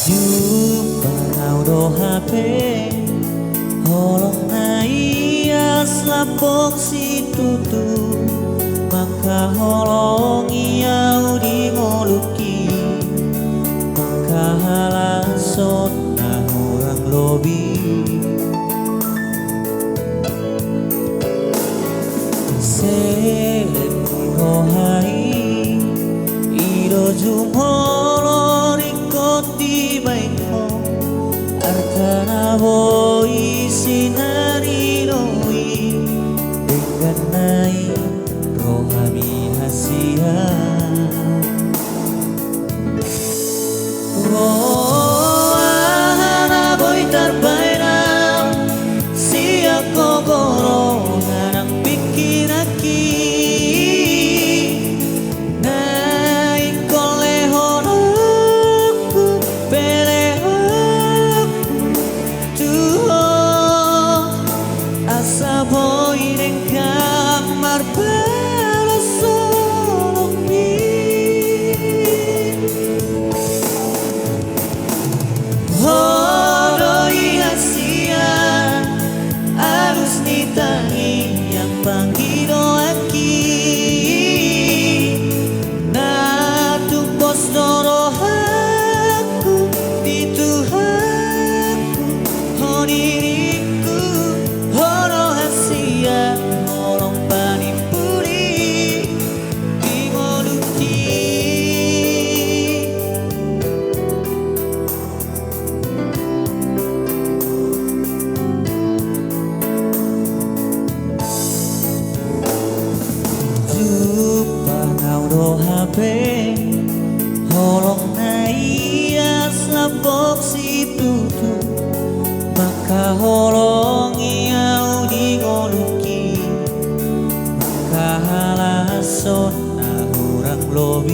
Parau do HP holong na iya slapok si tutu maka holong iya di ngoluki maka halason na orang lobi selen rohai ido jumholo rikot di baikmo arkana boy sinari noi dengan nai rohami hasia rohana boy terbainam sia kogoro ngarang pikir aki naik kole honoku pele asa boy neng kamar para solong mi hodoi hasia arus nitangi yang panggido aki na tu pos dorohaku itu haku honiriku horo hasia nolong panipuri ingoluti Parau do HP holong na iya slapok si tutu maka holong iya di ngoluki maka halason na orang lobi